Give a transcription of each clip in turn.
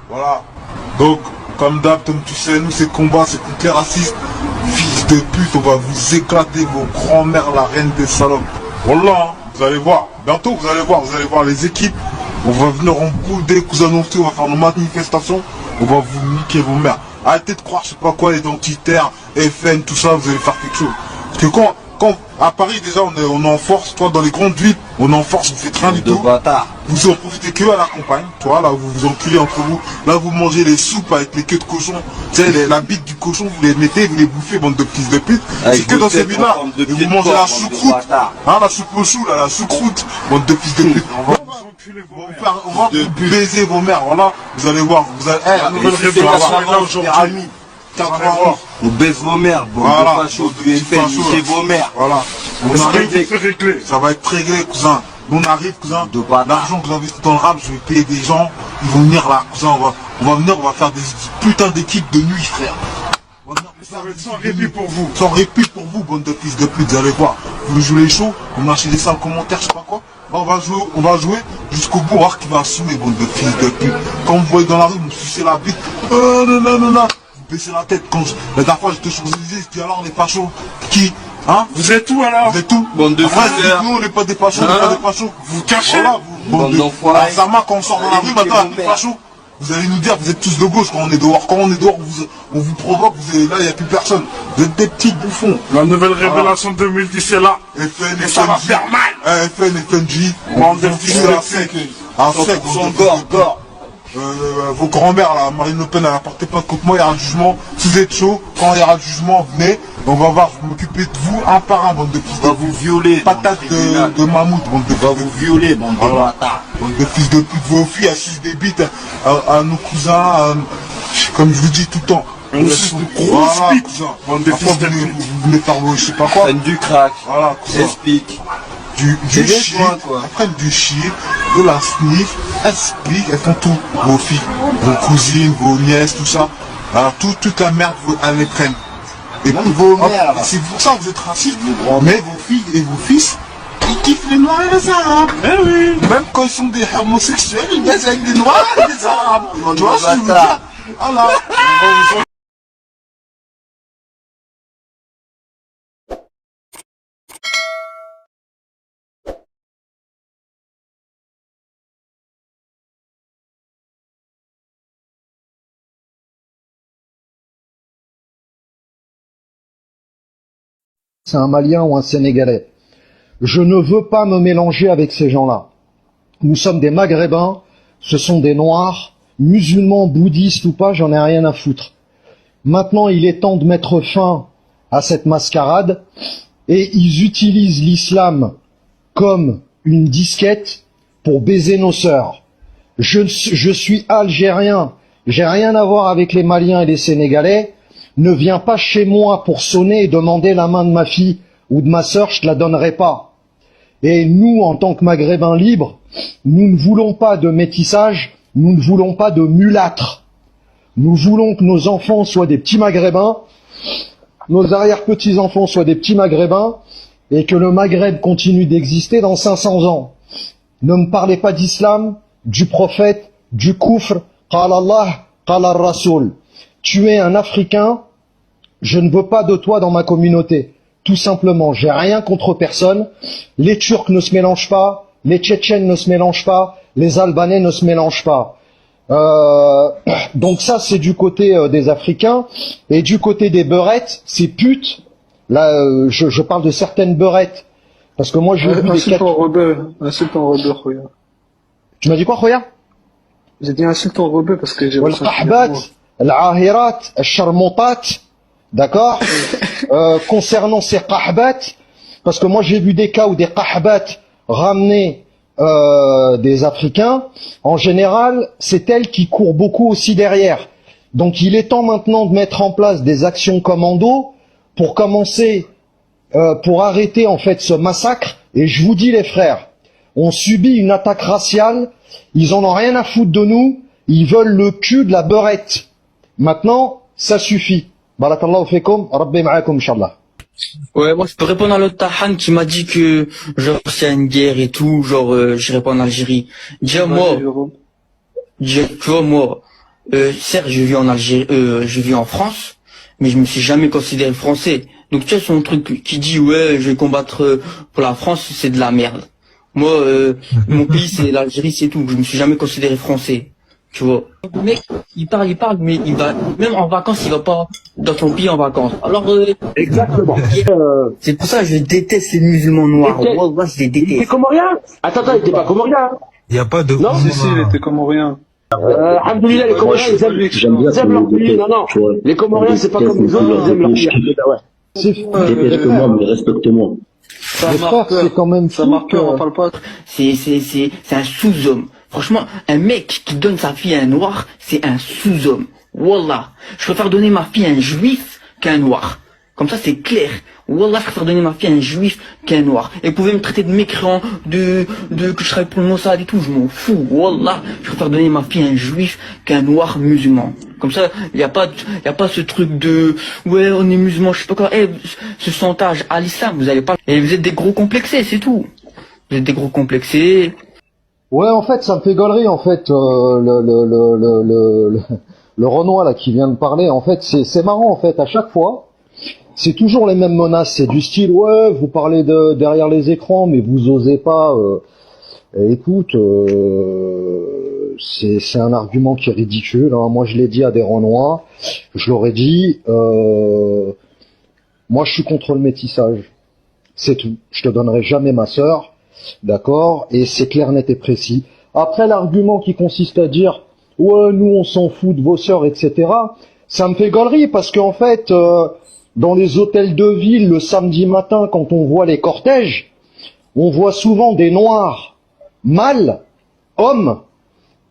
Voilà. Donc, comme d'hab, comme tu sais, nous c'est combat, c'est contre les racistes. Fils de pute, on va vous éclater vos grands-mères, la reine des salopes. Voilà, hein, vous allez voir. Bientôt, vous allez voir les équipes. On va venir en boule dès que vous annoncez, on va faire nos manifestations. On va vous niquer vos mères. Arrêtez de croire, je sais pas quoi, identitaires, FN, tout ça, vous allez faire quelque chose. Parce que quand à Paris déjà on est en force, toi dans les grandes villes, on est en force, vous faites rien du tout. Vous en profitez que à la campagne, toi là vous vous enculez entre vous, là vous mangez les soupes avec les queues de cochon, tu sais la bite du cochon, vous les mettez, vous les bouffez, bande de fils de pute. C'est que dans ces villes là, et vous mangez la choucroute, hein, la soupe au chou là, la choucroute, bande de fils de pute. On va vous baiser vos mères, voilà, vous allez voir, vous allez, la nouvelle révolution aujourd'hui. On baisse vos mères, bon, voilà, de facho, du FN, niquez vos mères. Voilà. Ça va être réglé, cousin. Nous on arrive, cousin. L'argent que vous investissez dans le rap, je vais payer des gens. Ils vont venir là, cousin. On va venir, on va faire des putains d'équipes de nuit, frère. Ça va être sans répit pour vous. Sans répit pour vous, bande de fils de pute, vous allez voir. Vous jouez les shows, on a acheté des salles commentaires, je sais pas quoi. Là, on va jouer jusqu'au bout, voir qui va assumer, bande de fils de pute. Quand vous voyez dans la rue, vous me sucez la bite. Non. Baisser la tête quand la dernière fois j'étais sur les Champs-Élysées, je dis alors on n'est pas chaud. Qui? Hein? Vous êtes où alors? Vous êtes où? Bande de frères. Nous on n'est pas des pachos, on n'est pas des pachos. Vous cachez? Voilà, bande d'enfoirés. Ça marque quand on sort dans la rue maintenant avec les pachos. Vous allez nous dire, vous êtes tous de gauche quand on est dehors. Quand on est dehors, on vous provoque, là il n'y a plus personne. Vous êtes des petits bouffons. La nouvelle révélation 2010 c'est là. FN, ça va faire mal. FN, FNJ. Bande de fils de sec. Un sec, gore. Vos grands-mères, là, Marine Le Pen, elle a porté plainte contre moi, il y aura le jugement. Si vous êtes chaud, quand il y aura le jugement, venez. On va voir, je vais m'occuper de vous un par un, bande de fils de vous violer. Patate de mammouth, bande de va vous violer, bande de bâtards. Bande de fils de pute, vos filles assises des bites à nos cousins, comme je vous dis tout le temps. On laisse de grosses bites, bande de fils de pute. Vous venez faire vos, je sais pas quoi. Prennent du crack. Voilà, cousin. Explique. Du shit, elles prennent du shit, de la sniff, elles expliquent, elles font tout. Vos filles, vos cousines, vos nièces, tout ça. Alors toute la merde, elles les prennent. Et puis vos mères, c'est pour ça que vous êtes racistes. Mais vos filles et vos fils, ils kiffent les noirs et les arabes. Eh oui. Même quand ils sont des homosexuels, ils baissent avec des noirs et des arabes. Tu vois ce que je veux dire? Voilà. C'est un Malien ou un Sénégalais. Je ne veux pas me mélanger avec ces gens-là. Nous sommes des Maghrébins, ce sont des Noirs, musulmans, bouddhistes ou pas, j'en ai rien à foutre. Maintenant, il est temps de mettre fin à cette mascarade et ils utilisent l'islam comme une disquette pour baiser nos sœurs. Je suis algérien, j'ai rien à voir avec les Maliens et les Sénégalais. Ne viens pas chez moi pour sonner et demander la main de ma fille ou de ma sœur, je te la donnerai pas. Et nous, en tant que Maghrébins libres, nous ne voulons pas de métissage, nous ne voulons pas de mulâtres. Nous voulons que nos enfants soient des petits Maghrébins, nos arrière-petits-enfants soient des petits Maghrébins, et que le Maghreb continue d'exister dans 500 ans. Ne me parlez pas d'islam, du prophète, du koufr, qala Allah, qala Rasoul. Tu es un Africain, je ne veux pas de toi dans ma communauté. Tout simplement, j'ai rien contre personne. Les Turcs ne se mélangent pas, les Tchétchènes ne se mélangent pas, les Albanais ne se mélangent pas. Donc ça, c'est du côté des Africains. Et du côté des beurettes, ces putes, là, je parle de certaines beurettes. Parce que moi, j'ai vu des insultant rebeu, Khoya. Tu m'as dit quoi, Khoya? J'ai dit insultant rebeu parce que j'ai Al-Ahirat, Al-Sharmontat, d'accord. Concernant ces qahbat, parce que moi j'ai vu des cas où des qahbat ramenaient des Africains, en général, c'est elles qui courent beaucoup aussi derrière. Donc il est temps maintenant de mettre en place des actions commando pour commencer, pour arrêter en fait ce massacre. Et je vous dis les frères, on subit une attaque raciale, ils en ont rien à foutre de nous, ils veulent le cul de la beurette. Maintenant, ça suffit. Barakallahu fekum, Rabbi ma'akum, Inch'Allah. Ouais, moi je peux répondre à l'autre Tahan qui m'a dit que genre s'il y a une guerre et tout, genre je réponds en Algérie. Déjà moi, tu vois moi, certes, je vis en Algérie, je vis en France, mais je me suis jamais considéré français. Donc tu vois, son truc qui dit ouais, je vais combattre pour la France, c'est de la merde. Moi, mon pays c'est l'Algérie, c'est tout. Je me suis jamais considéré français. Tu vois. Le mec, il parle, mais il va même en vacances, il va pas dans son pays en vacances. Alors Exactement. c'est pour ça que je déteste les musulmans noirs. Moi, je les Il était déteste. comorien? Attends, il était pas comorien. Hein. Il n'y a pas de... Non. Si, si, il était comorien. Alhamdoulilah, les Comoriens, ils aiment leur pays. Non, non. Les Comoriens, c'est pas comme les autres, ils aiment leur pays. C'est Dépêche-moi, mais respecte-moi. Ça les frères, c'est quand même ça fou marque, que- on parle pas. C'est un sous-homme. Franchement, un mec qui donne sa fille à un noir, c'est un sous-homme. Wallah. Je préfère donner ma fille à un juif qu'à un noir. Comme ça, c'est clair. Wallah, je préfère donner ma fille à un juif qu'à un noir. Et vous pouvez me traiter de mécréant, que je travaille pour le Mossad et tout, je m'en fous. Wallah, je préfère donner ma fille à un juif qu'à un noir musulman. Comme ça, y a pas ce truc de, ouais, on est musulman, je sais pas quoi. Ce chantage à l'islam, vous allez pas, et vous êtes des gros complexés, c'est tout. Vous êtes des gros complexés. Ouais, en fait, ça me fait gaulerie, en fait, le Renoir, là, qui vient de parler, en fait, c'est marrant, en fait, à chaque fois, c'est toujours les mêmes menaces, c'est du style, ouais, vous parlez de derrière les écrans, mais vous osez pas, écoute, c'est un argument qui est ridicule, hein. Moi, je l'ai dit à des Renois, je leur ai dit, moi, je suis contre le métissage. C'est tout. Je te donnerai jamais ma sœur. D'accord? Et c'est clair, net et précis. Après, l'argument qui consiste à dire, ouais, nous, on s'en fout de vos sœurs, etc., ça me fait gaulerie parce qu'en fait, dans les hôtels de ville, le samedi matin, quand on voit les cortèges, on voit souvent des noirs, mâles, hommes,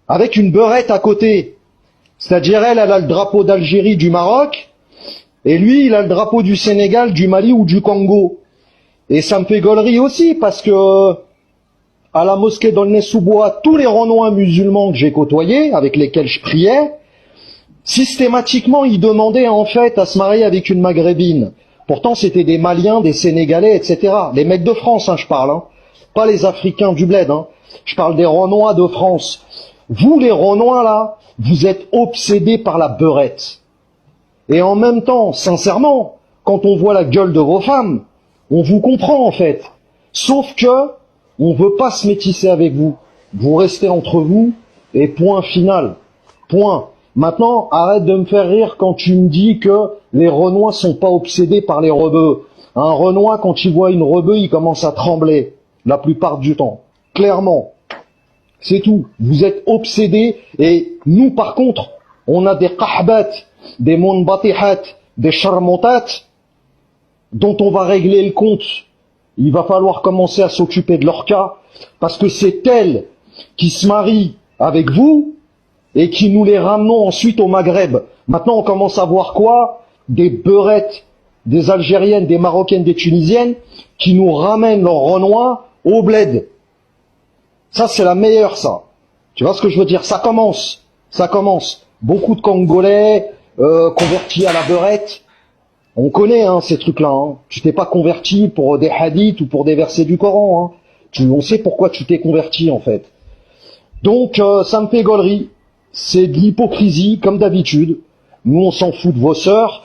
avec une beurette à côté. C'est-à-dire, elle a le drapeau d'Algérie, du Maroc, et lui, il a le drapeau du Sénégal, du Mali ou du Congo. Et ça me fait gaulerie aussi, parce que à la mosquée d'Aulnay-sous-Bois, tous les Renois musulmans que j'ai côtoyés, avec lesquels je priais, systématiquement, ils demandaient en fait à se marier avec une maghrébine. Pourtant, c'était des Maliens, des Sénégalais, etc. Les mecs de France, hein, je parle, hein. Pas les Africains du bled, hein. Je parle des Renois de France. Vous, les Renois, là, vous êtes obsédés par la beurette. Et en même temps, sincèrement, quand on voit la gueule de vos femmes, on vous comprend en fait. Sauf que on veut pas se métisser avec vous. Vous restez entre vous et point final. Point. Maintenant, arrête de me faire rire quand tu me dis que les Renois sont pas obsédés par les rebeux. Un Renois, quand il voit une rebeu, il commence à trembler. La plupart du temps. Clairement. C'est tout. Vous êtes obsédés et nous, par contre, on a des qahbat, des munbatihat, des charmotat, dont on va régler le compte. Il va falloir commencer à s'occuper de leur cas, parce que c'est elles qui se marient avec vous et qui nous les ramenons ensuite au Maghreb. Maintenant, on commence à voir quoi? Des beurettes, des Algériennes, des Marocaines, des Tunisiennes, qui nous ramènent leurs Renois au bled. Ça, c'est la meilleure, ça. Tu vois ce que je veux dire? Ça commence. Ça commence. Beaucoup de Congolais convertis à la beurette. On connaît hein, ces trucs-là. Hein. Tu t'es pas converti pour des hadiths ou pour des versets du Coran. Hein. On sait pourquoi tu t'es converti en fait. Donc ça me fait gaulerie. C'est de l'hypocrisie comme d'habitude. Nous on s'en fout de vos sœurs.